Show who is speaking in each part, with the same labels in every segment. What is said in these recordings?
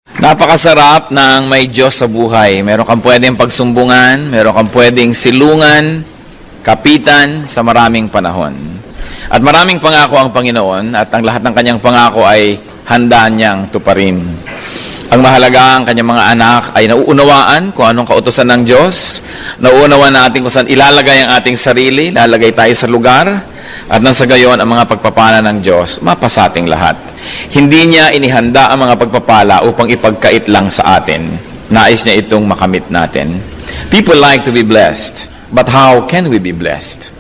Speaker 1: Napakasarap ng may Diyos sa buhay. Meron kang pwedeng pagsumbungan, meron kang pwedeng silungan, kapitan sa maraming panahon. At maraming pangako ang Panginoon at ang lahat ng kanyang pangako ay handa niyang tuparin. Ang mahalaga, ang kanyang mga anak ay nauunawaan kung anong kautusan ng Diyos. Nauunawaan natin kung saan ilalagay ang ating sarili, lalagay tayo sa lugar, at nang sa gayon ang mga pagpapala ng Diyos, mapasating lahat. Hindi niya inihanda ang mga pagpapala upang ipagkait lang sa atin. Nais niya itong makamit natin. People like to be blessed, but how can we be blessed?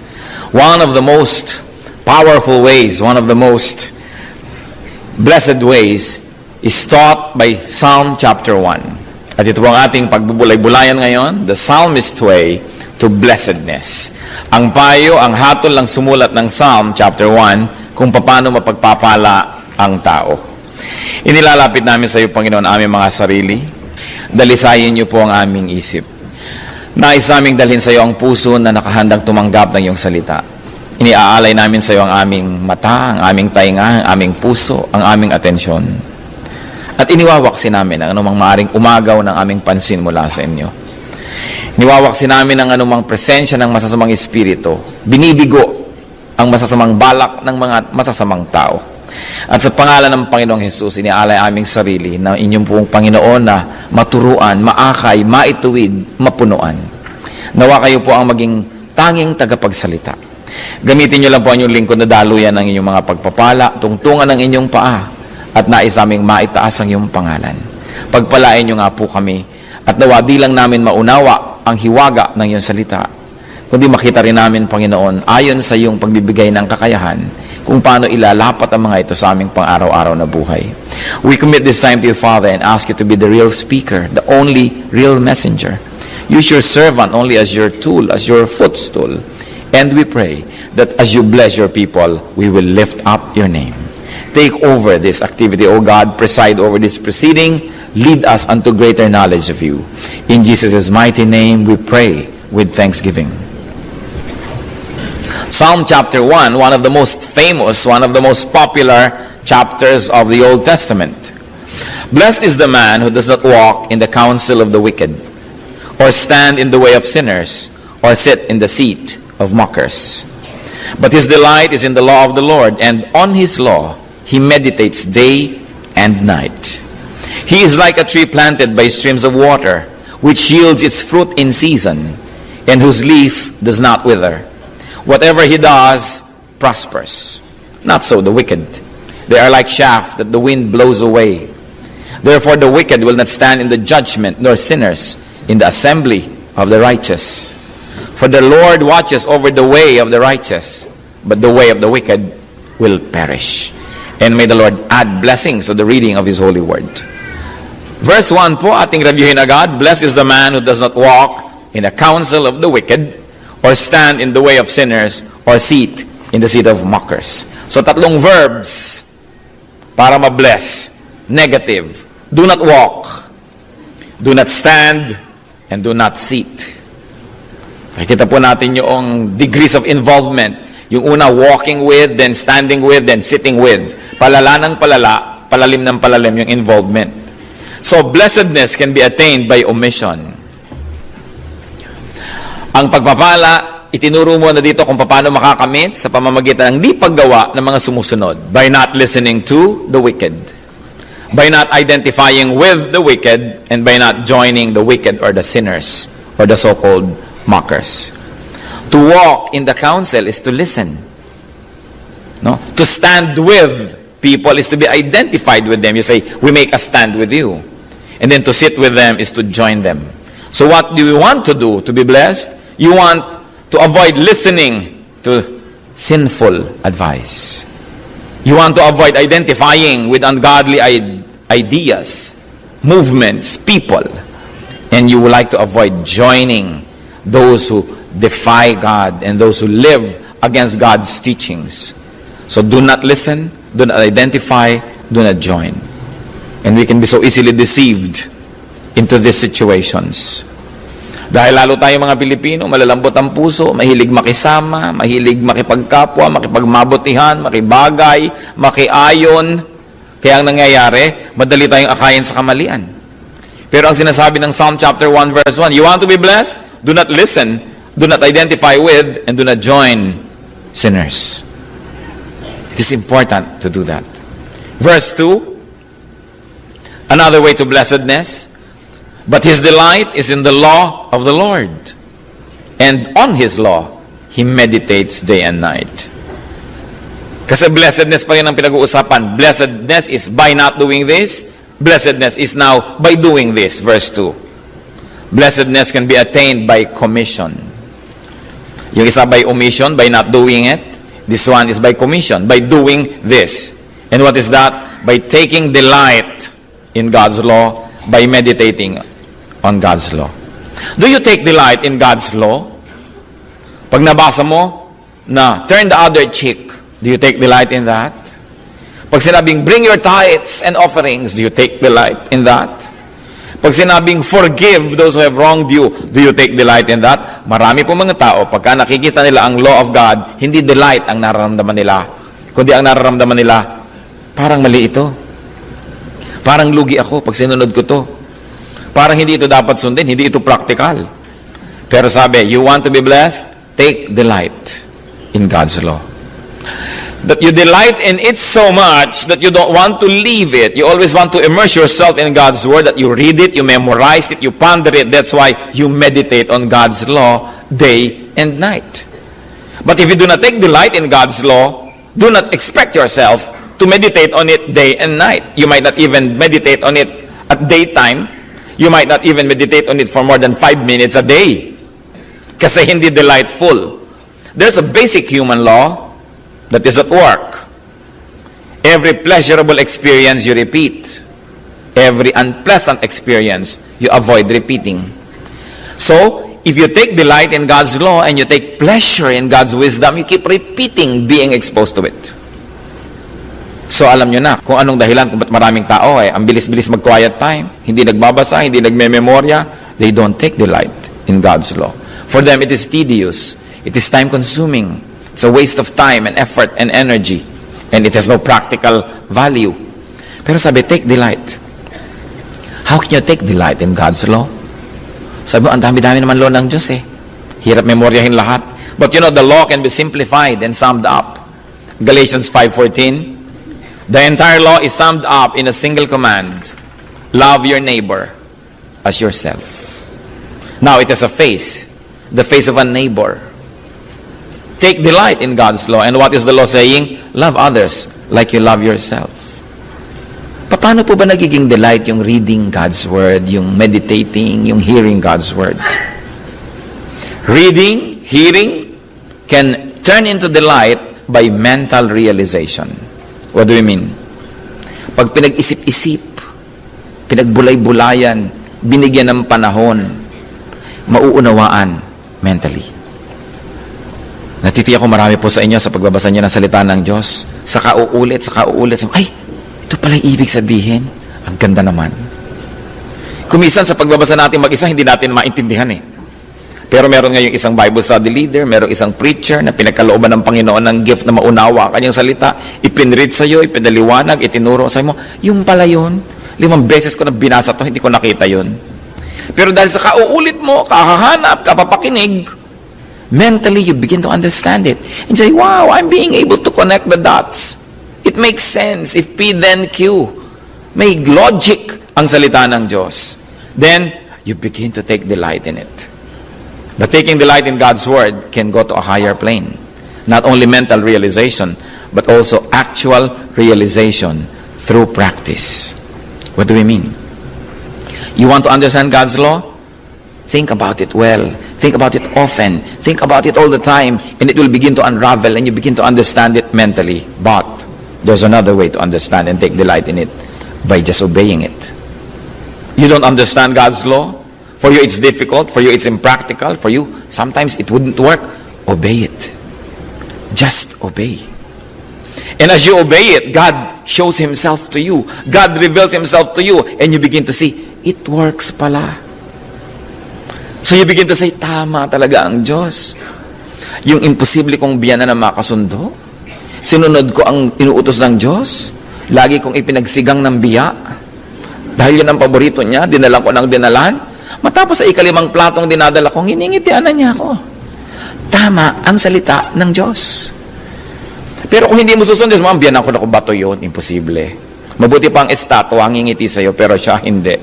Speaker 1: One of the most powerful ways, one of the most blessed ways is taught by Psalm chapter 1. At ito ang ating pagbubulay-bulayan ngayon, the psalmist way to blessedness. Ang payo, ang hatol lang sumulat ng Psalm chapter 1 kung paano mapagpapala ang tao. Inilalapit namin sa iyo, Panginoon, aming mga sarili. Dalisayin niyo po ang aming isip. Nais naming dalhin sa iyo ang puso na nakahandang tumanggap ng iyong salita. Iniaalay namin sa iyo ang aming mata, ang aming tainga, ang aming puso, ang aming atensyon. At iniwawaksi namin ang anumang maaring umagaw ng aming pansin mula sa inyo. Niwawaksi namin ang anumang presensya ng masasamang espiritu. Binibigo ang masasamang balak ng mga masasamang tao. At sa pangalan ng Panginoong Hesus, inialay aming sarili na inyong pong Panginoon na maturuan, maakay, maituwid, mapunuan. Nawa kayo po ang maging tanging tagapagsalita. Gamitin niyo lang po ang inyong lingkod na daluyan ng inyong mga pagpapala, tungtungan ng inyong paa, at nais aming maitaas ang iyong pangalan. Pagpalain niyo nga po kami, at nawa di lang namin maunawa ang hiwaga ng iyong salita, kundi makita rin namin, Panginoon, ayon sa iyong pagbibigay ng kakayahan, kung paano ilalapat ang mga ito sa aming pang-araw-araw na buhay. We commit this time to you, Father, and ask you to be the real speaker, the only real messenger. Use your servant only as your tool, as your footstool. And we pray that as you bless your people, we will lift up your name. Take over this activity, O God. Preside over this proceeding. Lead us unto greater knowledge of you. In Jesus' mighty name we pray with thanksgiving. Psalm chapter 1, one of the most famous, one of the most popular chapters of the Old Testament. Blessed is the man who does not walk in the counsel of the wicked, or stand in the way of sinners, or sit in the seat of mockers. But his delight is in the law of the Lord, and on his law he meditates day and night. He is like a tree planted by streams of water, which yields its fruit in season, and whose leaf does not wither. Whatever he does prospers. Not so the wicked. They are like chaff that the wind blows away. Therefore the wicked will not stand in the judgment, nor sinners in the assembly of the righteous. For the Lord watches over the way of the righteous, but the way of the wicked will perish. And may the Lord add blessings to the reading of His holy word. Verse 1 po, ating reviewin agad. Blessed is the man who does not walk in the counsel of the wicked, or stand in the way of sinners, or sit in the seat of mockers. So tatlong verbs para ma-bless. Negative. Do not walk. Do not stand. And do not sit. Nakikita po natin yung degrees of involvement. Yung una, walking with, then standing with, then sitting with. Palala ng palala, palalim ng palalim yung involvement. So, blessedness can be attained by omission. Ang pagpapala, itinuro mo na dito kung paano makakamit sa pamamagitan ng di paggawa ng mga sumusunod. By not listening to the wicked. By not identifying with the wicked, and by not joining the wicked or the sinners, or the so-called mockers. To walk in the counsel is to listen. No? To stand with people is to be identified with them. You say, we make a stand with you. And then to sit with them is to join them. So what do you want to do to be blessed? You want to avoid listening to sinful advice. You want to avoid identifying with ungodly ideas, movements, people. And you would like to avoid joining those who defy God and those who live against God's teachings. So do not listen, do not identify, do not join. And we can be so easily deceived into these situations. Dahil lalo tayong mga Pilipino, malalambot ang puso, mahilig makisama, mahilig makipagkapwa, makipagmabutihan, makibagay, makiayon. Kaya ang nangyayari, madali tayong akayin sa kamalian. Pero ang sinasabi ng Psalm chapter 1 verse 1, you want to be blessed? Do not listen, do not identify with, and do not join sinners. It is important to do that. Verse 2, another way to blessedness, but his delight is in the law of the Lord, and on his law he meditates day and night. Kasi blessedness pa rin ang pinag-uusapan. Blessedness is by not doing this. Blessedness is now by doing this. Verse 2. Blessedness can be attained by commission. Yung isa by omission, by not doing it. This one is by commission, by doing this. And what is that? By taking delight in God's law, by meditating on God's law. Do you take delight in God's law? Pag nabasa mo na turn the other cheek, do you take delight in that? Pag sinabing bring your tithes and offerings, do you take delight in that? Pag sinabing forgive those who have wronged you, do you take delight in that? Marami po mga tao, pagka nakikita nila ang law of God, hindi delight ang nararamdaman nila. Kundi ang nararamdaman nila, parang mali ito. Parang lugi ako pag sinunod ko to. Parang hindi ito dapat sundin, hindi ito practical. Pero sabi, you want to be blessed? Take delight in God's law. That you delight in it so much that you don't want to leave it. You always want to immerse yourself in God's word, that you read it, you memorize it, you ponder it. That's why you meditate on God's law day and night. But if you do not take delight in God's law, do not expect yourself to meditate on it day and night. You might not even meditate on it at daytime. You might not even meditate on it for more than 5 minutes a day. Kasi hindi delightful. There's a basic human law that is at work. Every pleasurable experience you repeat. Every unpleasant experience you avoid repeating. So, if you take delight in God's law and you take pleasure in God's wisdom, you keep repeating being exposed to it. So, alam nyo na kung anong dahilan kung ba't maraming tao ang bilis-bilis mag-quiet time, hindi nagbabasa, hindi nagme-memorya, they don't take delight in God's law. For them, it is tedious. It is time-consuming. It's a waste of time and effort and energy. And it has no practical value. Pero sabi, take delight. How can you take delight in God's law? Sabi mo, ang dami-dami naman law ng Diyos Hirap memoryahin lahat. But you know, the law can be simplified and summed up. Galatians 5:14. The entire law is summed up in a single command. Love your neighbor as yourself. Now, it has a face. The face of a neighbor. Take delight in God's law. And what is the law saying? Love others like you love yourself. Paano po ba nagiging delight yung reading God's Word, yung meditating, yung hearing God's Word? Reading, hearing, can turn into delight by mental realization. What do we mean? Pag pinag-isip-isip, pinagbulay-bulayan, binigyan ng panahon, mauunawaan mentally. Natitiyak ko marami po sa inyo sa pagbabasa niyo ng salita ng Diyos. Sa kauulit. Ay, ito pala yung ibig sabihin. Ang ganda naman. Kumisan sa pagbabasa natin mag-isa, hindi natin maintindihan Pero meron ngayong isang Bible study leader, meron isang preacher na pinagkalooban ng Panginoon ng gift na maunawa kanyang salita. Ipinread sa iyo, ipinaliwanag, itinuro sa mo. Yung pala yun, 5 beses ko na binasa to, hindi ko nakita yun. Pero dahil sa kauulit mo, kakahanap, kapapakinig, mentally, you begin to understand it. And say, wow, I'm being able to connect the dots. It makes sense. If P, then Q. May logic ang salita ng Diyos. Then, you begin to take delight in it. But taking delight in God's Word can go to a higher plane. Not only mental realization, but also actual realization through practice. What do we mean? You want to understand God's law? Think about it well. Think about it often. Think about it all the time. And it will begin to unravel and you begin to understand it mentally. But there's another way to understand and take delight in it. By just obeying it. You don't understand God's law? For you it's difficult. For you it's impractical. For you sometimes it wouldn't work. Obey it. Just obey. And as you obey it, God shows Himself to you. God reveals Himself to you. And you begin to see, it works pala. So you begin to say, tama talaga ang Diyos. Yung imposible kong biyanan na makasundo, sinunod ko ang inuutos ng Diyos, Lagi kong ipinagsigang ng biya. Dahil yun ang paborito niya, dinalan ko ng dinalan. Matapos sa ikalimang platong dinadala ko, hiningitianan niya ako. Tama ang salita ng Diyos. Pero kung hindi mo susunod, biyan ako na bato yun, imposible. Mabuti pa ang estatwa, ang ngingiti sa'yo, pero siya hindi.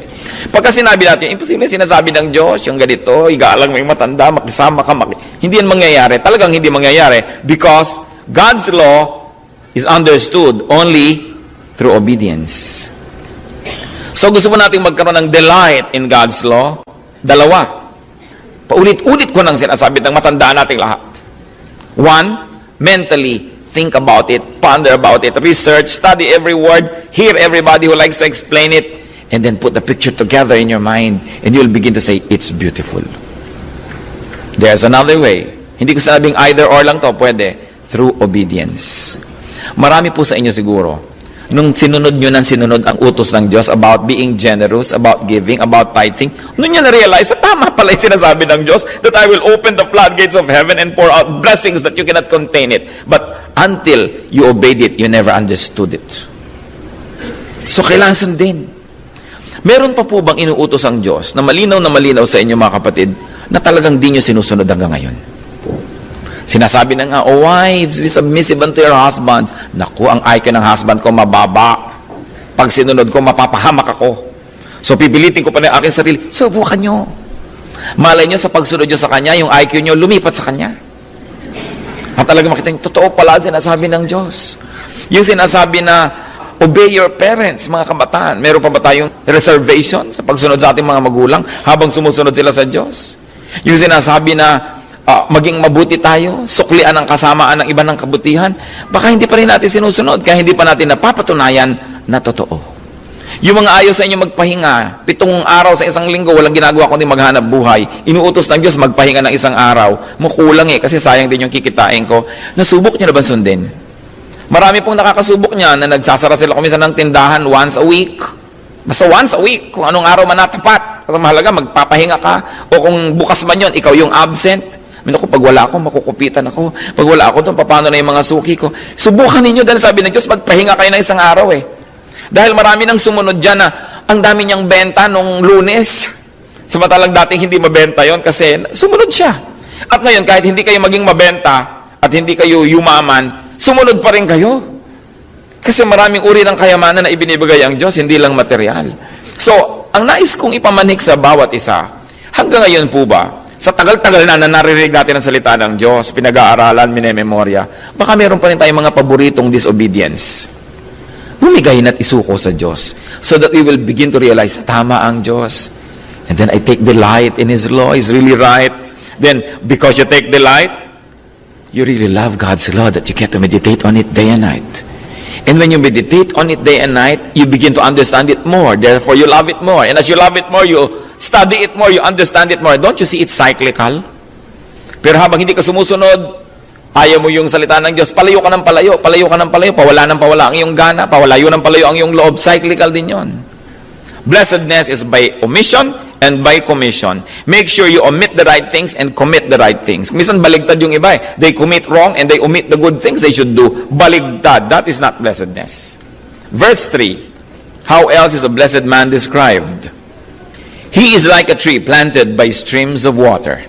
Speaker 1: Pagka sinabi natin, imposible sinasabi ng Diyos, yung ganito, igalang may matanda, makisama ka, hindi yan mangyayari. Talagang hindi mangyayari because God's law is understood only through obedience. So gusto mo natin magkaroon ng delight in God's law? Dalawa. Paulit-ulit ko nang sinasabi ng matanda nating lahat. One, mentally think about it, ponder about it, research, study every word, hear everybody who likes to explain it, and then put the picture together in your mind, and you'll begin to say, it's beautiful. There's another way. Hindi ko sabing either or lang to, pwede. Through obedience. Marami po sa inyo siguro, nung sinunod nyo ng sinunod ang utos ng Diyos about being generous, about giving, about tithing, nung nyo na-realize, tama pala yung sinasabi ng Diyos that I will open the floodgates of heaven and pour out blessings that you cannot contain it. But until you obeyed it, you never understood it. So, kailangan sundin. Meron pa po bang inuutos ang Diyos na malinaw sa inyo mga kapatid na talagang di nyo sinusunod hanggang ngayon? Sinasabi na nga, oh wives, be submissive unto your husbands. Naku, ang IQ ng husband ko mababa. Pag sinunod ko, mapapahamak ako. So, pipilitin ko pa na aking sarili. Subukan nyo. Malay nyo sa pagsunod nyo sa kanya, yung IQ nyo lumipat sa kanya. At talaga makita nyo, totoo pala ang sinasabi ng Diyos. Yung sinasabi na, obey your parents, mga kabataan. Meron pa ba tayong reservation sa pagsunod sa ating mga magulang habang sumusunod sila sa Diyos? Yung sinasabi na, maging mabuti tayo, suklian ang kasamaan ng iba ng kabutihan, baka hindi pa rin natin sinusunod, kaya hindi pa natin napapatunayan na totoo. Yung mga ayaw sa inyo magpahinga, 7 araw sa isang linggo, walang ginagawa kundi maghanap buhay, inuutos ng Diyos magpahinga ng isang araw, mukulang kasi sayang din yung kikitain ko. Nasubok nyo na ba sundin? Marami pong nakakasubok niya na nagsasara sila kuminsan ng tindahan once a week. Basta once a week, kung anong araw man natapat. At mahalaga, magpapahinga ka. O kung bukas man yun, ikaw yung absent. Ako, pag wala ako, makukupitan ako. Pag wala ako doon, paano na yung mga suki ko? Subukan ninyo dahil sabi ng Diyos, magpahinga kayo ng isang araw Dahil marami nang sumunod dyan na ang dami niyang benta nung Lunes. Samantalang dating hindi mabenta yon kasi sumunod siya. At ngayon, kahit hindi kayo maging mabenta at hindi kayo yumaman, sumunod pa rin kayo. Kasi maraming uri ng kayamanan na ibinibigay ang Diyos, hindi lang material. So, ang nais kong ipamanik sa bawat isa, hanggang ngayon po ba, sa tagal-tagal na naririnig natin ang salita ng Diyos, pinag-aaralan, minememorya, baka meron pa rin tayong mga paboritong disobedience. Bumigay na't isuko sa Diyos so that we will begin to realize, tama ang Diyos. And then I take delight in His law. He's really right. Then, because you take delight, you really love God's law that you get to meditate on it day and night. And when you meditate on it day and night, you begin to understand it more. Therefore, you love it more. And as you love it more, you study it more, you understand it more. Don't you see it's cyclical? Pero habang hindi ka sumusunod, ayaw mo yung salita ng Diyos, palayo ka ng palayo, pawala ng pawala ang iyong gana, pawalayo ng palayo ang iyong loob. Cyclical din yon. Blessedness is by omission and by commission. Make sure you omit the right things and commit the right things. Minsan baligtad yung iba They commit wrong and they omit the good things they should do. Baligtad. That is not blessedness. Verse 3. How else is a blessed man described? He is like a tree planted by streams of water,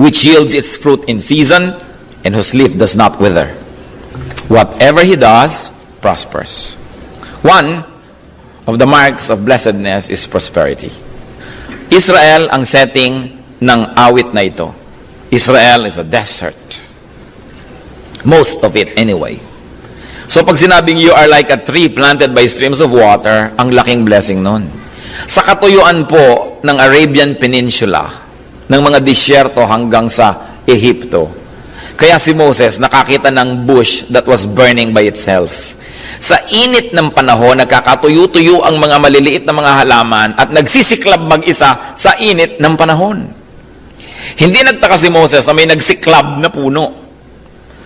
Speaker 1: which yields its fruit in season, and whose leaf does not wither. Whatever he does, prospers. One of the marks of blessedness is prosperity. Israel ang setting ng awit na ito. Israel is a desert. Most of it anyway. So pag sinabing you are like a tree planted by streams of water, ang laking blessing nun. Sa katuyuan po ng Arabian Peninsula, ng mga disyerto hanggang sa Ehipto. Kaya si Moses nakakita ng bush that was burning by itself. Sa init ng panahon, nagkakatuyo-tuyo ang mga maliliit na mga halaman at nagsisiklab mag-isa sa init ng panahon. Hindi nagtaka si Moses na may nagsiklab na puno.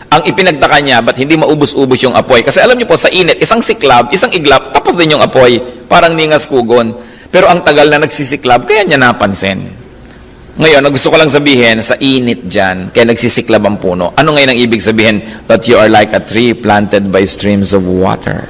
Speaker 1: Ang ipinagtaka niya, ba't hindi maubos-ubos yung apoy? Kasi alam niyo po, sa init, isang siklab, isang iglap, tapos din yung apoy. Parang ningas kugon. Pero ang tagal na nagsisiklab, kaya niya napansin. Ngayon, gusto ko lang sabihin, sa init dyan, kaya nagsisiklab ang puno. Ano ngayon ang ibig sabihin? That you are like a tree planted by streams of water.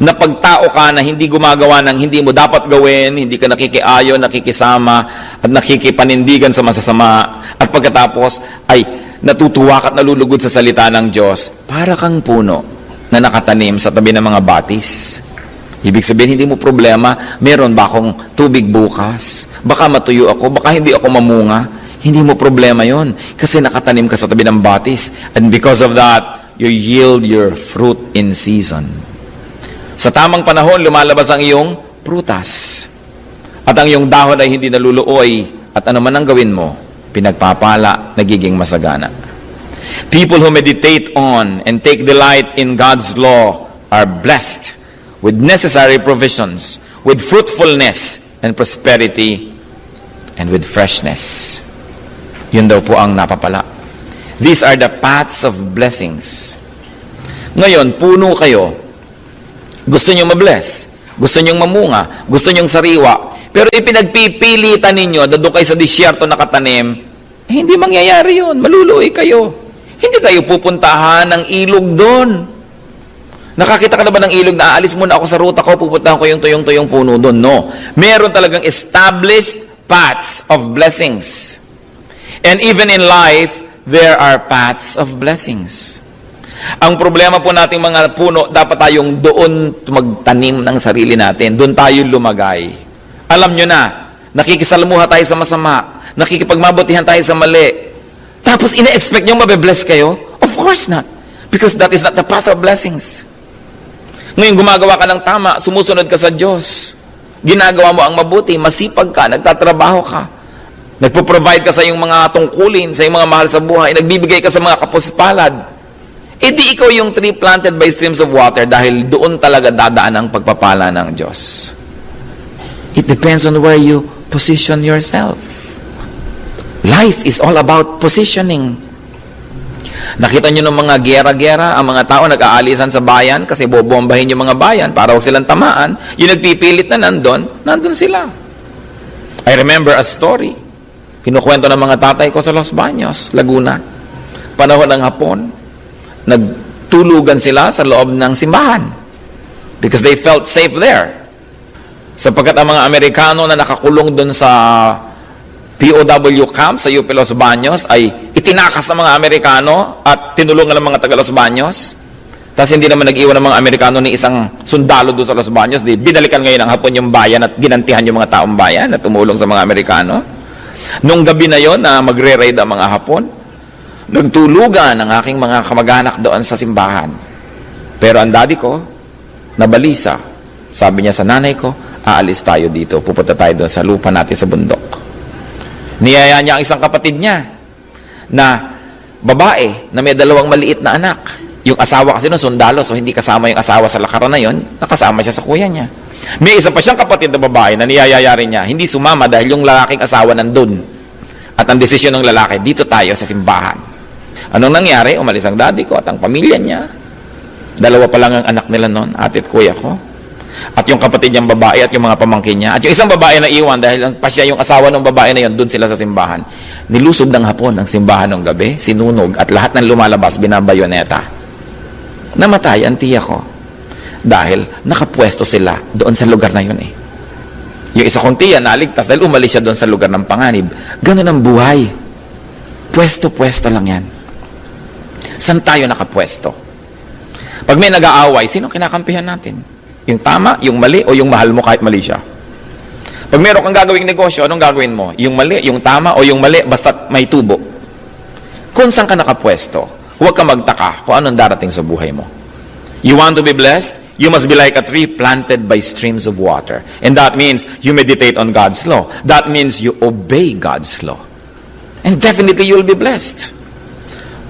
Speaker 1: na pagtao ka na hindi gumagawa ng hindi mo dapat gawin, hindi ka nakikiayon, nakikisama, at nakikipanindigan sa masasama, at pagkatapos ay natutuwa ka at nalulugod sa salita ng Diyos, para kang puno na nakatanim sa tabi ng mga batis. Ibig sabihin, hindi mo problema, meron ba akong tubig bukas? Baka matuyo ako, baka hindi ako mamunga. Hindi mo problema yon kasi nakatanim ka sa tabi ng batis. And because of that, you yield your fruit in season. Sa tamang panahon, lumalabas ang iyong prutas. At ang iyong dahon ay hindi naluluoy. At ano man ang gawin mo, pinagpapala, nagiging masagana. People who meditate on and take delight in God's law are blessed with necessary provisions, with fruitfulness and prosperity, and with freshness. Yun daw po ang napapala. These are the paths of blessings. Ngayon, puno kayo. Gusto nyo mabless. Gusto nyo mamunga. Gusto nyo sariwa. Pero ipinagpipilitan ninyo na doon kayo sa disyerto nakatanim, hindi mangyayari yun. Maluluoy kayo. Hindi kayo pupuntahan ng ilog doon. Nakakita ka na ba ng ilog na aalis muna ako sa ruta ko, pupuntahan ko yung tuyong-tuyong puno doon? No. Meron talagang established paths of blessings. And even in life, there are paths of blessings. Ang problema po nating mga puno, dapat tayong doon magtanim ng sarili natin. Doon tayo lumagay. Alam nyo na, nakikisalamuha tayo sa masama, nakikipagmabutihan tayo sa mali. Tapos ina-expect nyo mabe-bless kayo? Of course not. Because that is not the path of blessings. Ngayon gumagawa ka ng tama, sumusunod ka sa Diyos. Ginagawa mo ang mabuti, masipag ka, nagtatrabaho ka. Nagpo-provide ka sa iyong mga tungkulin, sa iyong mga mahal sa buhay, nagbibigay ka sa mga kapuspalad. E di ikaw yung tree planted by streams of water dahil doon talaga dadaan ang pagpapala ng Diyos. It depends on where you position yourself. Life is all about positioning. Nakita nyo ng mga gera-gera, ang mga tao nag-aalisan sa bayan kasi bobombahin yung mga bayan para huwag silang tamaan. Yung nagpipilit na nandun sila. I remember a story. Kinukwento ng mga tatay ko sa Los Baños, Laguna. Panahon ng hapon, nagtulugan sila sa loob ng simbahan because they felt safe there. Sapagkat ang mga Amerikano na nakakulong doon sa POW camp sa UP Los Baños ay itinakas ng mga Amerikano at tinulungan ng mga taga Los Baños. Tapos hindi naman nag-iwan ng mga Amerikano ni isang sundalo doon sa Los Baños. Di binalikan ngayon ng hapon yung bayan at ginantihan yung mga taong bayan na tumulong sa mga Amerikano. Nung gabi na yon na magre-raid ang mga Hapon, nagtulugan ang aking mga kamag-anak doon sa simbahan. Pero ang daddy ko, nabalisa. Sabi niya sa nanay ko, aalis tayo dito, pupunta tayo doon sa lupa natin sa bundok. Niyaya niya ang isang kapatid niya na babae na may 2 maliit na anak. Yung asawa kasi noon sundalo, so hindi kasama yung asawa sa lakaran na yon, nakasama siya sa kuya niya. May isa pa siyang kapatid na babae na niyayayari niya, hindi sumama dahil yung lalaking asawa nandun. At ang desisyon ng lalaki, dito tayo sa simbahan. Anong nangyari? Umalis ang daddy ko at ang pamilya niya. 2 pa lang ang anak nila noon, ate at kuya ko. At yung kapatid niyang babae at yung mga pamangkin niya. At yung isang babae na iwan dahil pa siya yung asawa ng babae na yon, dun sila sa simbahan. Nilusob ng hapon ang simbahan ng gabi, sinunog at lahat ng lumalabas binabayoneta. Namatay ang tiya ko. Dahil nakapwesto sila doon sa lugar na yun eh. Yung isa kong tiya naligtas dahil umalis siya doon sa lugar ng panganib. Ganun ang buhay. Pwesto-pwesto lang yan. Saan tayo nakapwesto? Pag may nag-aaway, sino kinakampihan natin? Yung tama, yung mali, o yung mahal mo kahit mali siya? Pag meron kang gagawing negosyo, anong gagawin mo? Yung mali, yung tama, o yung mali, basta may tubo. Kung saan ka nakapwesto, huwag ka magtaka kung anong darating sa buhay mo. You want to be blessed? You must be like a tree planted by streams of water. And that means you meditate on God's law. That means you obey God's law. And definitely you will be blessed.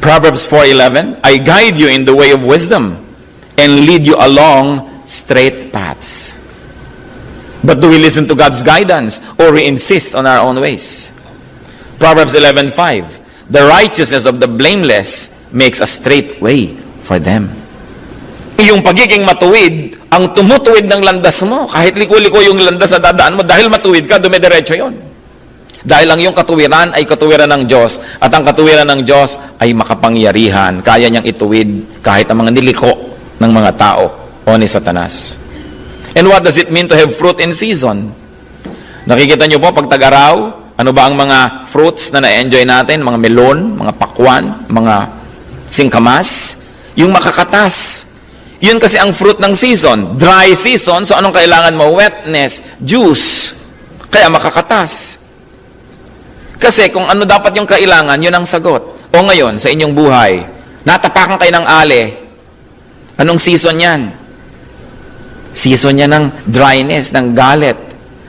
Speaker 1: Proverbs 4:11, I guide you in the way of wisdom and lead you along straight paths. But do we listen to God's guidance or we insist on our own ways? Proverbs 11:5, the righteousness of the blameless makes a straight way for them. Yung pagiging matuwid, ang tumutuwid ng landas mo, kahit liko-liko yung landas na dadaan mo, dahil matuwid ka, dumidiretso yon. Dahil ang iyong katuwiran ay katuwiran ng Diyos, at ang katuwiran ng Diyos ay makapangyarihan, kaya niyang ituwid kahit ang mga niliko ng mga tao o ni Satanas. And what does it mean to have fruit in season? Nakikita nyo po, pag tag-araw, ano ba ang mga fruits na na-enjoy natin? Mga melon, mga pakwan, mga singkamas, yung makakatas. Yun kasi ang fruit ng season. Dry season, so anong kailangan mo? Wetness, juice. Kaya makakatas. Kasi kung ano dapat yung kailangan, yun ang sagot. O ngayon, sa inyong buhay, natapakan kayo ng ale. Anong season yan? Season yan ng dryness, ng galit.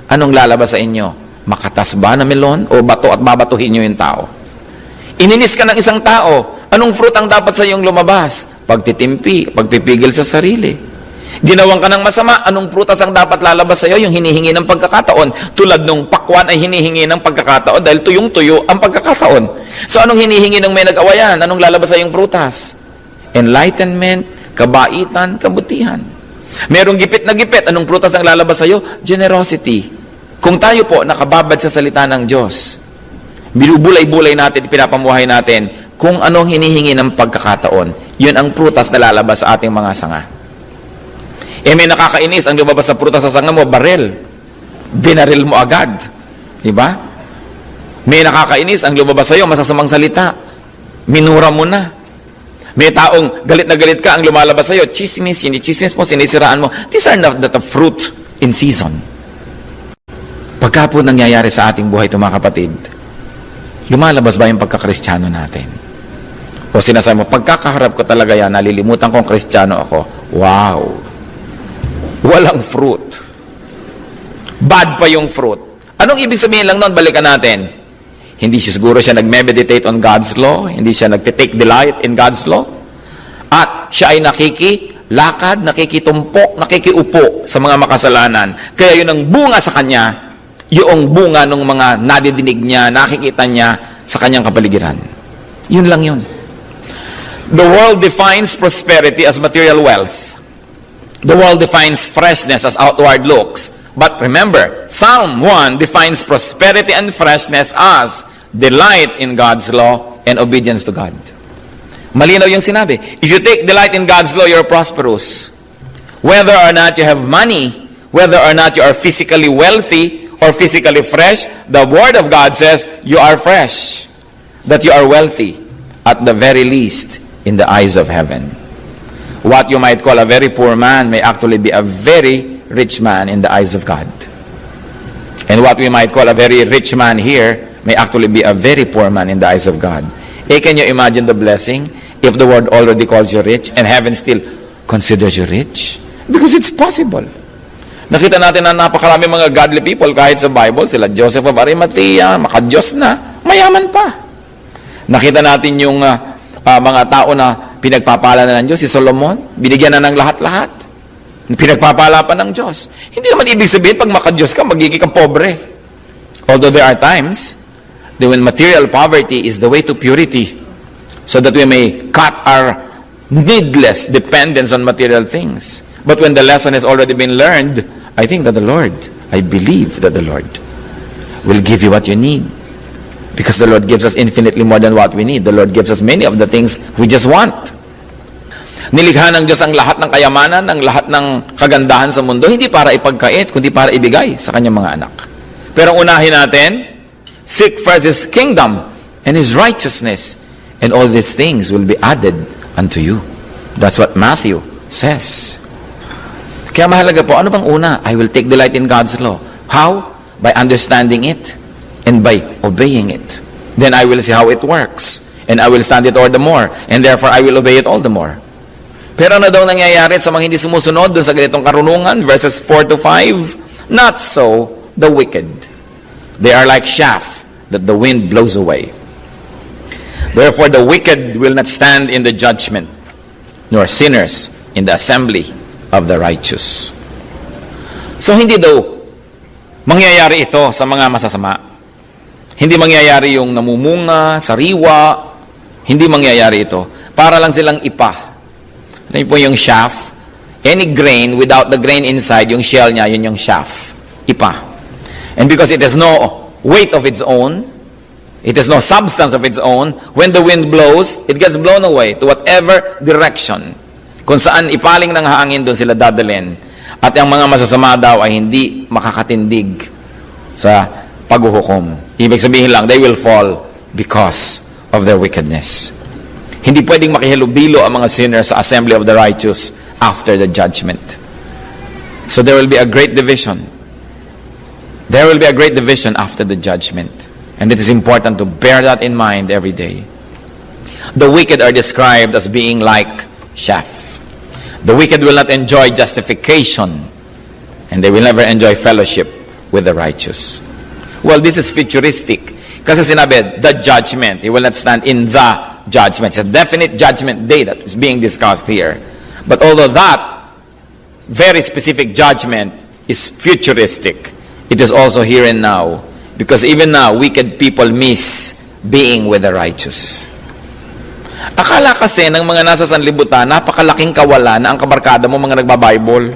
Speaker 1: Anong lalabas sa inyo? Makatas ba na melon? O bato at babatuhin nyo yung tao? Ininis ka ng isang tao. Anong fruit ang dapat sa iyong lumabas? Pagtitimpi, pagpipigil sa sarili. Ginawan ka ng masama, anong prutas ang dapat lalabas sa iyo? Yung hinihingi ng pagkakataon. Tulad nung pakwan ay hinihingi ng pagkakataon dahil tuyong-tuyo ang pagkakataon. So anong hinihingi ng may nag-awayan? Anong lalabas sa iyong prutas? Enlightenment, kabaitan, kabutihan. Merong gipit na gipit, anong prutas ang lalabas sa iyo? Generosity. Kung tayo po nakababad sa salita ng Diyos, binubulay-bulay natin, pinapamuhay natin, kung anong hinihingi ng pagkakataon, yun ang prutas na lalabas sa ating mga sanga. May nakakainis, ang lumabas sa prutas sa sanga mo, baril. Binaril mo agad. Diba? May nakakainis, ang lumabas sa iyo, masasamang salita. Minura mo na. May taong galit na galit ka, ang lumalabas sa iyo, chismis, hindi chismis mo, sinisiraan mo. These are not the fruit in season. Pagka po nangyayari sa ating buhay ito, mga kapatid, lumalabas ba yung pagkakristyano natin? O sinasabi mo, pagkakaharap ko talaga yan, nalilimutan kong kristyano ako. Wow! Walang fruit. Bad pa yung fruit. Anong ibig sabihin lang noon? Balikan natin. Hindi siguro siya nag-meditate on God's law. Hindi siya nag-take delight in God's law. At siya ay nakikilakad, nakikitumpok, nakikiupo sa mga makasalanan. Kaya yun ang bunga sa kanya, yung bunga ng mga nadidinig niya, nakikita niya sa kanyang kapaligiran. Yun lang yun. The world defines prosperity as material wealth. The world defines freshness as outward looks. But remember, Psalm 1 defines prosperity and freshness as delight in God's law and obedience to God. Malinaw yung sinabi. If you take delight in God's law, you're prosperous. Whether or not you have money, whether or not you are physically wealthy or physically fresh, the Word of God says you are fresh, that you are wealthy, at the very least, in the eyes of heaven. What you might call a very poor man may actually be a very rich man in the eyes of God. And what we might call a very rich man here may actually be a very poor man in the eyes of God. Can you imagine the blessing if the world already calls you rich and heaven still considers you rich? Because it's possible. Nakita natin na napakarami mga godly people kahit sa Bible, sila Joseph of Arimathea, makadiyos na, mayaman pa. Nakita natin yung mga tao na pinagpapala na ng Diyos, si Solomon, binigyan na ng lahat-lahat. Pinagpapala pa ng Diyos. Hindi naman ibig sabihin, pag makadiyos ka, magiging kang pobre. Although there are times, that when material poverty is the way to purity, so that we may cut our needless dependence on material things. But when the lesson has already been learned, I think that I believe that the Lord will give you what you need. Because the Lord gives us infinitely more than what we need. The Lord gives us many of the things we just want. Nilikha ng Diyos ang lahat ng kayamanan, ang lahat ng kagandahan sa mundo, hindi para ipagkait, kundi para ibigay sa kanyang mga anak. Pero unahin natin, seek first His kingdom and His righteousness, and all these things will be added unto you. That's what Matthew says. Kaya mahalaga po, ano bang una? I will take delight in God's law. How? By understanding it and by obeying it. Then I will see how it works. And I will stand it all the more. And therefore, I will obey it all the more. Pero ano daw nangyayari sa mga hindi sumusunod doon sa ganitong karunungan? Verses 4 to 5. Not so the wicked. They are like chaff that the wind blows away. Therefore, the wicked will not stand in the judgment, nor sinners in the assembly of the righteous. So, hindi daw mangyayari ito sa mga masasama. Hindi mangyayari yung namumunga, sariwa. Hindi mangyayari ito. Para lang silang ipa. Ano po yung chaff? Any grain without the grain inside, yung shell niya, yun yung chaff. Ipa. And because it has no weight of its own, it has no substance of its own, when the wind blows, it gets blown away to whatever direction. Kung saan ipaling ng hangin, doon sila dadalhin. At ang mga masasama daw ay hindi makakatindig sa paghuhukom. Ibig sabihin lang, they will fall because of their wickedness. Hindi pwedeng makihilubilo ang mga sinners sa assembly of the righteous after the judgment. So there will be a great division. There will be a great division after the judgment. And it is important to bear that in mind every day. The wicked are described as being like chaff. The wicked will not enjoy justification, and they will never enjoy fellowship with the righteous. Well, this is futuristic. Kasi sinabi, the judgment. He will not stand in the judgment. It's a definite judgment day that is being discussed here. But although that very specific judgment is futuristic, it is also here and now. Because even now, wicked people miss being with the righteous. Akala kasi ng mga nasa sanlibutan, napakalaking kawalan na ang kabarkada mo mga nagbabible.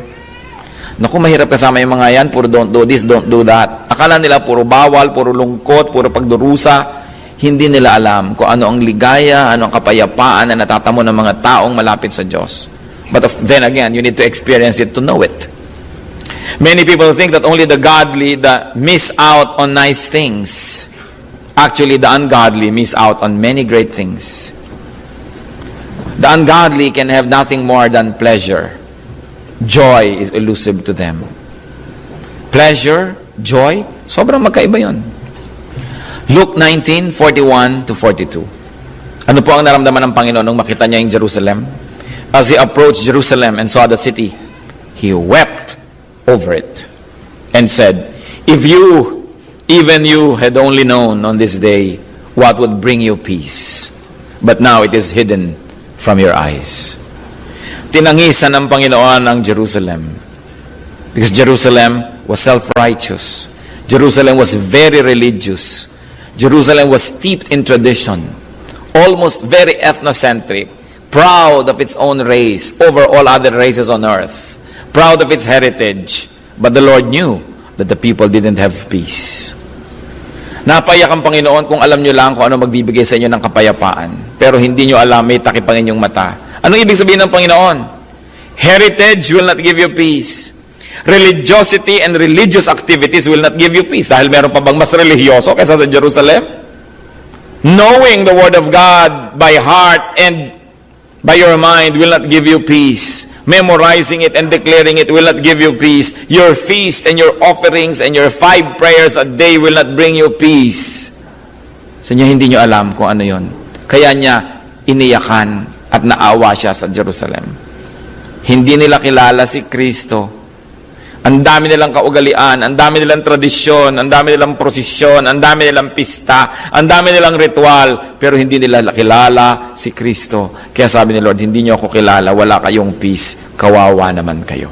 Speaker 1: Naku, mahirap kasama yung mga yan, puro don't do this, don't do that. Akala nila puro bawal, puro lungkot, puro pagdurusa. Hindi nila alam kung ano ang ligaya, ano ang kapayapaan na natatamo ng mga taong malapit sa Diyos. But then again, you need to experience it to know it. Many people think that only the godly that miss out on nice things. Actually, the ungodly miss out on many great things. The ungodly can have nothing more than pleasure. Joy is elusive to them. Pleasure, joy, sobrang magkaiba yun. Luke 19:41 to 42. Ano po ang naramdaman ng Panginoon nung makita niya yung Jerusalem? As he approached Jerusalem and saw the city, he wept over it and said, "If you, even you, had only known on this day what would bring you peace, but now it is hidden from your eyes." Tinangisan ng Panginoon ang Jerusalem because Jerusalem was self-righteous. Jerusalem was very religious. Jerusalem was steeped in tradition, almost very ethnocentric, proud of its own race over all other races on earth, proud of its heritage. But the Lord knew that the people didn't have peace. Napayak ang Panginoon kung alam nyo lang kung ano magbibigay sa inyo ng kapayapaan. Pero hindi nyo alam, may takip ang inyong mata. Anong ibig sabihin ng Panginoon? Heritage will not give you peace. Religiosity and religious activities will not give you peace. Dahil meron pa bang mas religyoso kaysa sa Jerusalem? Knowing the Word of God by heart and by your mind will not give you peace. Memorizing it and declaring it will not give you peace. Your feast and your offerings and your 5 prayers a day will not bring you peace. Sa inyo, hindi nyo alam kung ano yon. Kaya niya iniyakan at naawa siya sa Jerusalem. Hindi nila kilala si Kristo. Ang dami nilang kaugalian, ang dami nilang tradisyon, ang dami nilang prosesyon, ang dami nilang pista, ang dami nilang ritual, pero hindi nila kilala si Kristo. Kaya sabi ni Lord, hindi niyo ako kilala, wala kayong peace, kawawa naman kayo.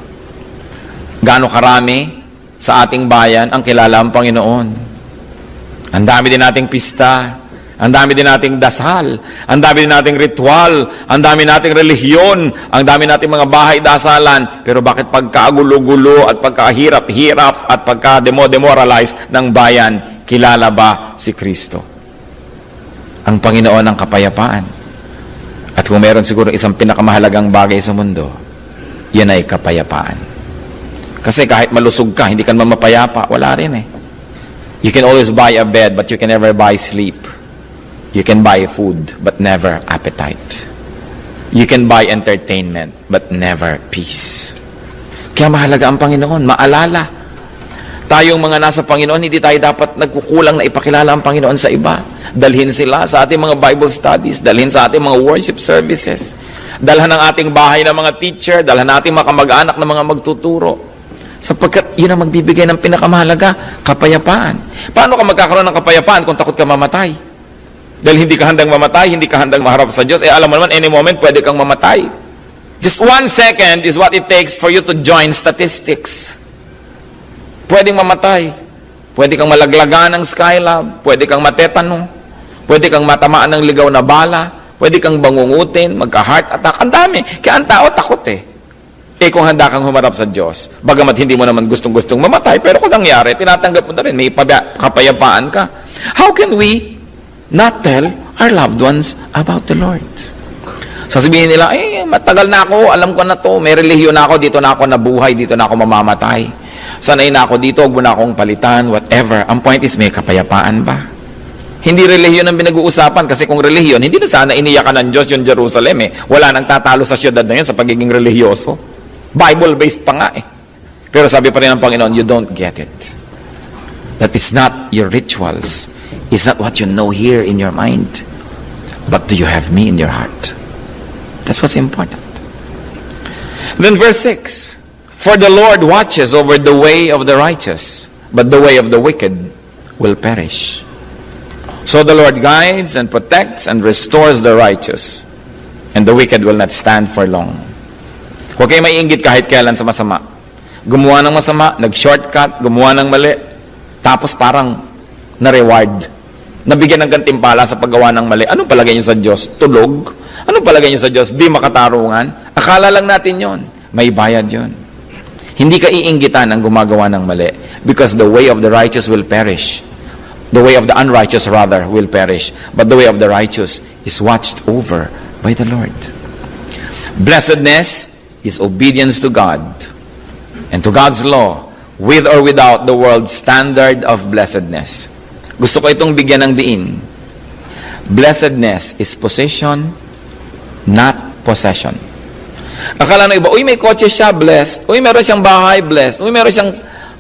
Speaker 1: Gaano karami sa ating bayan ang kilala ang Panginoon? Ang dami din nating pista, ang dami din nating dasal, ang dami din nating ritual, ang dami nating relihiyon, ang dami nating mga bahay dasalan, pero bakit pagkaagulo-gulo at pagkahirap-hirap at pagka-demoralize ng bayan, kilala ba si Kristo? Ang Panginoon ang kapayapaan. At kung meron siguro isang pinakamahalagang bagay sa mundo, yan ay kapayapaan. Kasi kahit malusog ka, hindi ka naman mapayapa, wala rin eh. You can always buy a bed, but you can never buy sleep. You can buy food, but never appetite. You can buy entertainment, but never peace. Kaya mahalaga ang Panginoon, maalala. Tayong mga nasa Panginoon, hindi tayo dapat nagkukulang na ipakilala ang Panginoon sa iba. Dalhin sila sa ating mga Bible studies, dalhin sa ating mga worship services, dalhan ng ating bahay ng mga teacher, dalhan nating mga kamag-anak ng mga magtuturo. Sapagkat yun ang magbibigay ng pinakamahalaga, kapayapaan. Paano ka magkakaroon ng kapayapaan kung takot ka mamatay? Dahil hindi ka handang mamatay, hindi ka handang maharap sa Diyos. Alam mo naman, any moment, pwede kang mamatay. Just 1 second is what it takes for you to join statistics. Pwedeng mamatay. Pwede kang malaglagan ng Skylab. Pwede kang matetano. Pwede kang matamaan ng ligaw na bala. Pwede kang bangungutin, magka-heart attack. Ang dami. Kaya ang tao takot eh. Kung handa kang humarap sa Diyos, bagamat hindi mo naman gustong-gustong mamatay, pero kung nangyari, tinatanggap mo na rin, may kapayapaan ka. How can we not tell our loved ones about the Lord? Sasabihin nila, matagal na ako, alam ko na to, may relihiyon na ako, dito na ako nabuhay, dito na ako mamamatay. Sanay na ako dito, huwag mo na akong palitan, whatever. Ang point is, may kapayapaan ba? Hindi relihiyon ang pinag-uusapan, kasi kung relihiyon, hindi na sana iniyakan ng Diyos yung Jerusalem Wala nang tatalo sa syudad na yun sa pagiging relihiyoso. Bible-based pa nga Pero sabi pa rin ng Panginoon, you don't get it. That it's not your rituals. It's not what you know here in your mind. But do you have me in your heart? That's what's important. Then verse 6. For the Lord watches over the way of the righteous, but the way of the wicked will perish. So the Lord guides and protects and restores the righteous, and the wicked will not stand for long. Huwag kayo maiinggit kahit kailan sa masama. Gumawa ng masama, nag-shortcut, gumawa ng mali, tapos parang na-reward. Nabigyan ng gantimpala sa paggawa ng mali. Anong palagay nyo sa Diyos? Tulog? Anong palagay nyo sa Diyos? Di makatarungan? Akala lang natin yon. May bayad yon. Hindi ka iinggitan ang gumagawa ng mali, because the way of the righteous will perish. The way of the unrighteous, rather, will perish. But the way of the righteous is watched over by the Lord. Blessedness is obedience to God and to God's law, with or without the world's standard of blessedness. Gusto ko itong bigyan ng diin. Blessedness is possession, not possession. Akala ng iba, may kotse siya, blessed. Meron siyang bahay, blessed. Meron siyang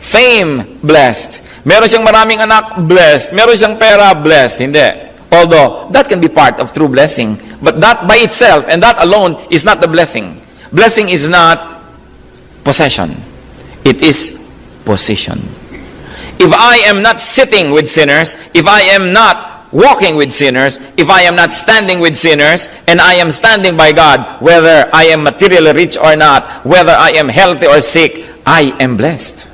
Speaker 1: fame, blessed. Meron siyang maraming anak, blessed. Meron siyang pera, blessed. Hindi. Although, that can be part of true blessing. But that by itself, and that alone, is not the blessing. Blessing is not possession. It is position. If I am not sitting with sinners, if I am not walking with sinners, if I am not standing with sinners, and I am standing by God, whether I am materially rich or not, whether I am healthy or sick, I am blessed.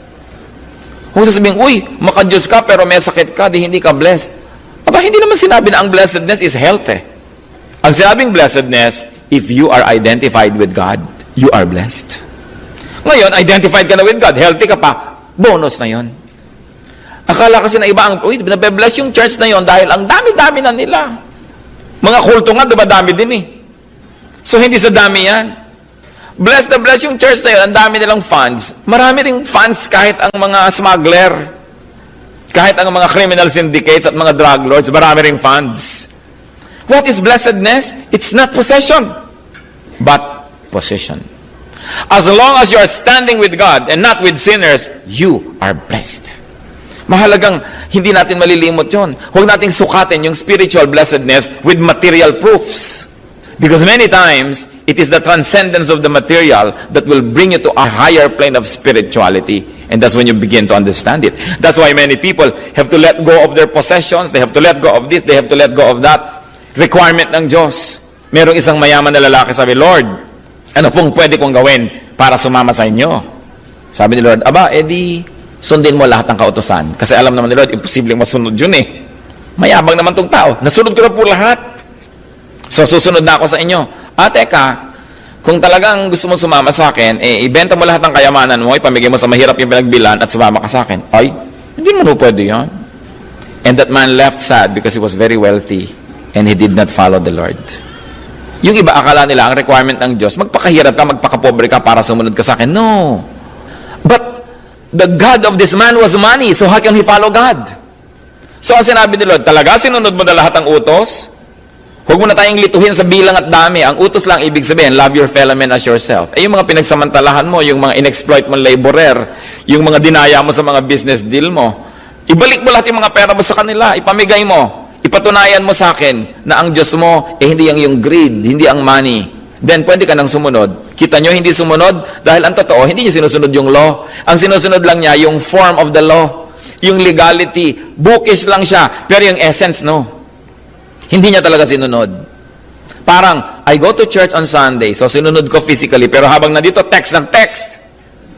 Speaker 1: Kung sasabihin, maka-Diyos ka pero may sakit ka, di hindi ka blessed. Aba, hindi naman sinabi na ang blessedness is health Ang sinabing blessedness, if you are identified with God, you are blessed. Ngayon, identified ka na with God, healthy ka pa, bonus na yon. Akala kasi na iba ang, nabe-bless yung church na yon dahil ang dami-dami na nila. Mga kulto nga, diba dami din So, hindi sa dami yan. Bless na bless yung church na yun, ang dami nilang funds. Marami ring funds kahit ang mga smuggler, kahit ang mga criminal syndicates at mga drug lords, marami ring funds. What is blessedness? It's not possession, but possession. As long as you are standing with God and not with sinners, you are blessed. Mahalagang hindi natin malilimot yun. Huwag nating sukatin yung spiritual blessedness with material proofs. Because many times, it is the transcendence of the material that will bring you to a higher plane of spirituality. And that's when you begin to understand it. That's why many people have to let go of their possessions, they have to let go of this, they have to let go of that. Requirement ng Diyos. Merong isang mayaman na lalaki, sabi, Lord, ano pong pwede kong gawin para sumama sa inyo? Sabi ni Lord, sundin mo lahat ng kautusan. Kasi alam naman ni Lord, imposibleng masunod yun Mayabang naman tong tao. Nasunod ko na po lahat. So, susunod na ako sa inyo. Teka, kung talagang gusto mo sumama sa akin, ibenta mo lahat ng kayamanan mo, ipamigay mo sa mahirap yung pinagbilan at sumama ka sa akin. Hindi mo pwede yan. And that man left sad because he was very wealthy and he did not follow the Lord. Yung iba, akala nila, ang requirement ng Diyos, magpakahirap ka, magpakapobre ka para sumunod ka sa akin. No. But the God of this man was money, so how can he follow God? So, ang sinabi ni Lord, talaga sinunod mo na lahat ng utos? Huwag mo na tayong lituhin sa bilang at dami. Ang utos lang ibig sabihin, love your fellow man as yourself. Yung mga pinagsamantalahan mo, yung mga inexploit mo laborer, yung mga dinaya mo sa mga business deal mo, ibalik mo lahat yung mga pera mo sa kanila, ipamigay mo, ipatunayan mo sa akin na ang Diyos mo, hindi yung greed, hindi ang money. Then, pwede ka nang sumunod. Kita nyo, hindi sumunod dahil ang totoo, hindi niya sinusunod yung law. Ang sinusunod lang niya, yung form of the law, yung legality. Bookish lang siya, pero yung essence, no. Hindi niya talaga sinunod. Parang, I go to church on Sunday, so sinunod ko physically, pero habang nandito, text ng text.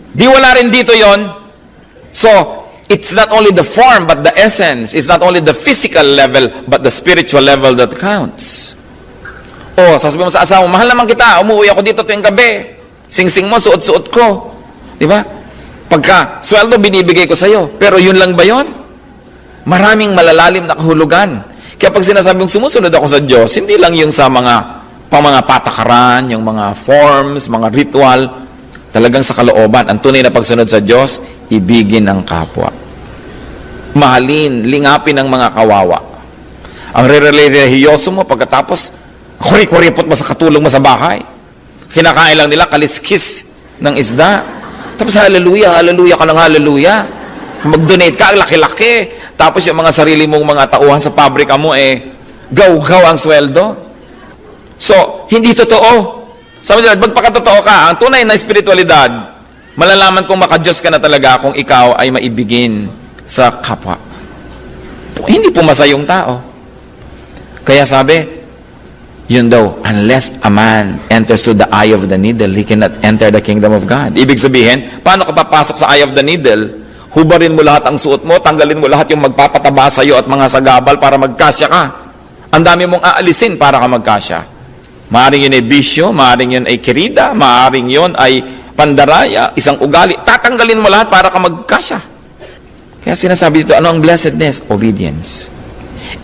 Speaker 1: Di wala rin dito yon. So, it's not only the form, but the essence. It's not only the physical level, but the spiritual level that counts. Sasabihin mo sa asawa, mahal naman kita, umuwi ako dito tuwing gabi. Sing-sing mo, suot-suot ko. Di ba? Pagka, sweldo, binibigay ko sa'yo. Pero yun lang ba yon? Maraming malalalim na kahulugan. Kaya pag sinasabing sumusunod ako sa Diyos, hindi lang yung sa mga mga patakaran, yung mga forms, mga ritual, talagang sa kalooban, ang tunay na pagsunod sa Diyos, ibigin ang kapwa. Mahalin, lingapin ang mga kawawa. Ang relihiyoso mo, pagkatapos, kuri-kuripot mo sa katulong mo sa bahay. Kinakain lang nila, kaliskis ng isda. Tapos, hallelujah, hallelujah ka ng hallelujah. Mag-donate ka, ang laki-laki. Tapos, yung mga sarili mong mga tauhan sa pabrika mo, gaw-gaw ang sweldo. So, hindi totoo. Sabi nila, magpakatotoo ka. Ang tunay na espiritualidad, malalaman kung maka-Diyos ka na talaga kung ikaw ay maibigin sa kapwa. Hindi pumasa yung tao. Kaya sabi, yun daw, unless a man enters through the eye of the needle, he cannot enter the kingdom of God. Ibig sabihin, paano ka papasok sa eye of the needle? Hubarin mo lahat ang suot mo, tanggalin mo lahat yung magpapataba sa iyo at mga sagabal para magkasya ka. Ang dami mong aalisin para ka magkasya. Maaring yun ay bisyo, maaring yun ay kirida, maaring yun ay pandaraya, isang ugali. Tatanggalin mo lahat para ka magkasya. Kaya sinasabi dito, ano ang blessedness? Obedience.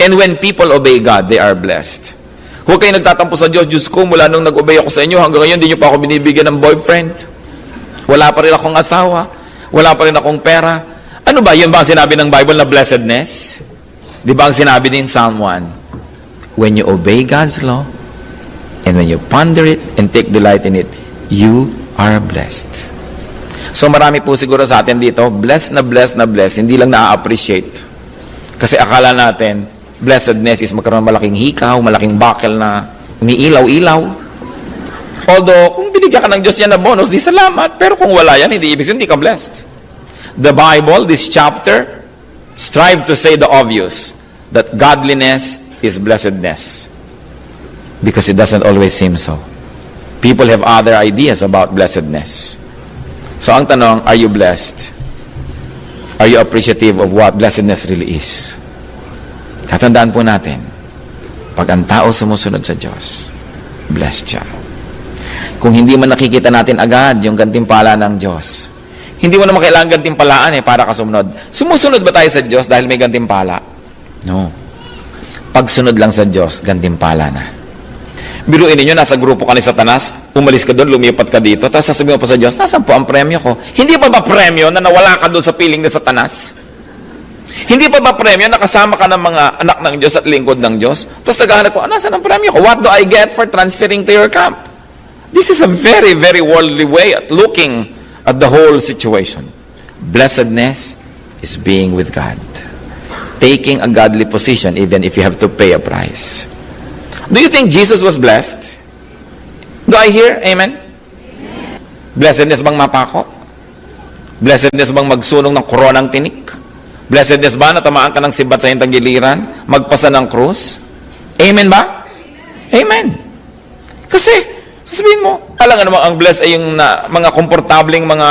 Speaker 1: And when people obey God, they are blessed. Huwag kayo nagtatampo sa Diyos. Diyos ko, mula nung nag-obey ako sa inyo, hanggang ngayon, hindi nyo pa ako binibigyan ng boyfriend. Wala pa rin akong asawa. Wala pa rin akong pera. Ano ba? Yun ba ang sinabi ng Bible na blessedness? Di ba ang sinabi din Psalm 1? When you obey God's law, and when you ponder it and take delight in it, you are blessed. So marami po siguro sa atin dito, blessed na blessed na blessed, hindi lang na-appreciate. Kasi akala natin, blessedness is magkaroon malaking hikaw, malaking bakal na umiilaw-ilaw. Although, kung binigyan ka ng Diyos yan na bonus, di salamat. Pero kung wala yan, hindi ibig sabihin, hindi ka blessed. The Bible, this chapter, strive to say the obvious, that godliness is blessedness. Because it doesn't always seem so. People have other ideas about blessedness. So ang tanong, are you blessed? Are you appreciative of what blessedness really is? Tatandaan po natin, pag ang tao sumusunod sa Diyos, blessed siya. Kung hindi man nakikita natin agad yung gantimpala ng Diyos, hindi mo naman kailangan gantimpalaan para ka sumunod. Sumusunod ba tayo sa Diyos dahil may gantimpala? No. Pagsunod lang sa Diyos, gantimpala na. Biruin ninyo, nasa grupo ka ni Satanas, umalis ka doon, lumipat ka dito, tapos sasabihin mo pa sa Diyos, nasaan po ang premyo ko? Hindi pa ba premyo na nawala ka doon sa piling ni Satanas? Hindi pa ba premyo na kasama ka ng mga anak ng Diyos at lingkod ng Diyos? Tapos naghahanap ko, nasaan ang premyo ko? What do I get for transferring to your camp? This is a very, very worldly way at looking at the whole situation. Blessedness is being with God. Taking a godly position even if you have to pay a price. Do you think Jesus was blessed? Do I hear? Amen? Blessedness bang mapako? Blessedness bang magsunong ng koronang tinik? Blessedness ba na tamaan ka ng sibat sa hintang giliran? Magpasa ng krus? Amen ba? Amen. Kasi, sasabihin mo, alam nga naman ang blessed ay yung mga komportabling mga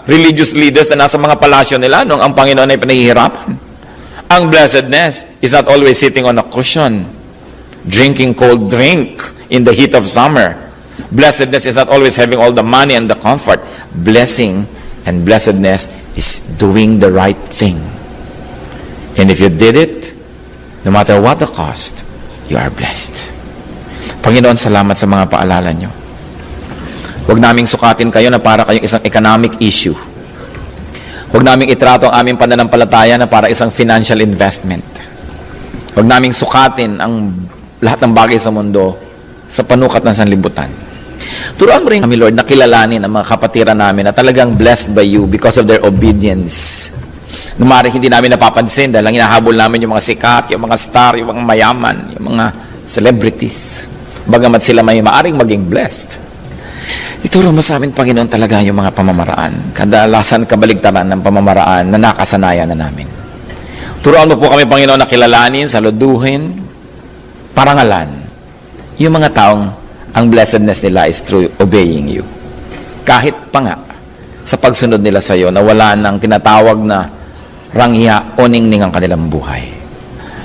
Speaker 1: religious leaders na nasa mga palasyo nila nung ang Panginoon ay pinahihirapan. Ang blessedness is not always sitting on a cushion, drinking cold drink in the heat of summer. Blessedness is not always having all the money and the comfort. Blessing and blessedness is doing the right thing. And if you did it, no matter what the cost, you are blessed. Panginoon, salamat sa mga paalala nyo. Huwag naming sukatin kayo na para kayong isang economic issue. Huwag naming itrato ang aming pananampalataya na para isang financial investment. Huwag naming sukatin ang lahat ng bagay sa mundo sa panukat ng sanlibutan. Turuan mo rin kami, Lord, na kilalanin ang mga kapatiran namin na talagang blessed by you because of their obedience. Numari hindi namin napapansin dahil lang hinahabol namin yung mga sikat, yung mga star, yung mga mayaman, yung mga celebrities. Bagamat sila may maaring maging blessed. Ituro mo sa amin, Panginoon, talaga yung mga pamamaraan. Kadalasan kabaligtaran ng pamamaraan na nakasanayan na namin. Turuan mo po kami, Panginoon, na kilalanin, saluduhin, parangalan yung mga taong ang blessedness nila is through obeying you. Kahit pa nga sa pagsunod nila sa iyo na wala nang tinatawag na rangya o ningning ang kanilang buhay.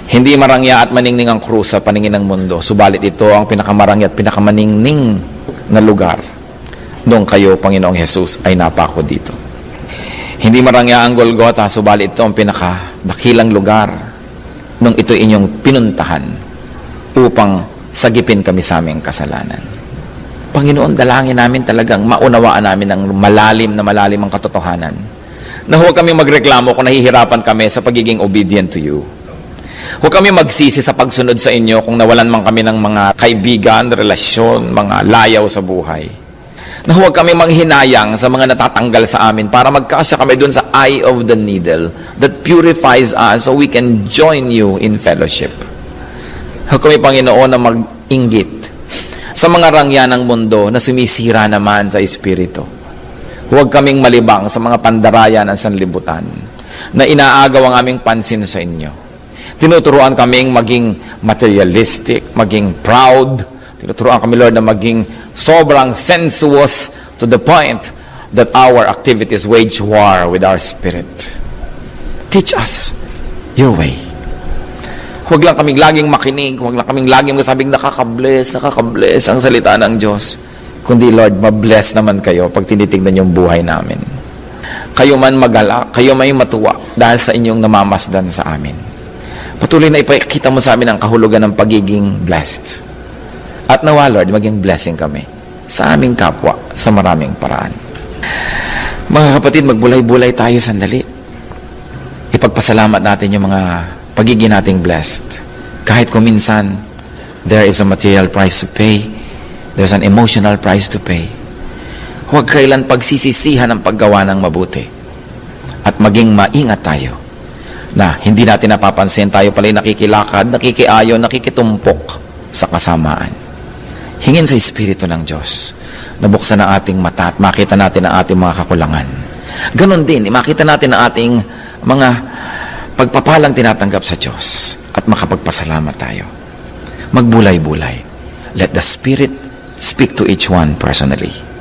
Speaker 1: Hindi marangya at maningning ang krus sa paningin ng mundo, subalit ito ang pinakamarangya at pinakamaningning na lugar nung kayo, Panginoong Jesus, ay napako dito. Hindi marangya ang Golgotha, subalit ito ang pinakadakilang lugar nung ito inyong pinuntahan upang sagipin kami sa aming kasalanan. Panginoon, dalangin namin talagang maunawaan namin ang malalim ang katotohanan. Na huwag kami magreklamo kung nahihirapan kami sa pagiging obedient to you. Huwag kami magsisi sa pagsunod sa inyo kung nawalan man kami ng mga kaibigan, relasyon, mga layaw sa buhay. Na huwag kami manghinayang sa mga natatanggal sa amin para magkasya kami dun sa eye of the needle that purifies us so we can join you in fellowship. Huwag kami, Panginoon, na mag-inggit sa mga rangya ng mundo na sumisira naman sa Espiritu. Huwag kaming malibang sa mga pandaraya ng sanlibutan na inaagaw ang aming pansin sa inyo. Tinuturuan kaming maging materialistic, maging proud. Tinuturuan kami, Lord, na maging sobrang sensuous to the point that our activities wage war with our spirit. Teach us your way. Huwag lang kaming laging makinig, huwag lang kaming laging masabing nakaka-bless ang salita ng Diyos. Kundi, Lord, mabless naman kayo pag tinitignan yung buhay namin. Kayo man magalak, kayo may matuwa dahil sa inyong namamasdan sa amin. Patuloy na ipakita mo sa amin ang kahulugan ng pagiging blessed. At nawa, Lord, maging blessing kami sa aming kapwa sa maraming paraan. Mga kapatid, magbulay-bulay tayo sandali. Ipagpasalamat natin yung mga pagiging nating blessed. Kahit kung minsan, there is a material price to pay, there's an emotional price to pay. Huwag kailan pagsisisihan ang paggawa ng mabuti. At maging maingat tayo na hindi natin napapansin tayo pala nakikilakad, nakikiayon, nakikitumpok sa kasamaan. Hingin sa Espiritu ng Diyos na buksan ang ating mata at makita natin ang ating mga kakulangan. Ganon din, makita natin ang ating mga pagpapalang tinatanggap sa Diyos at makapagpasalamat tayo. Magbulay-bulay. Let the Spirit speak to each one personally.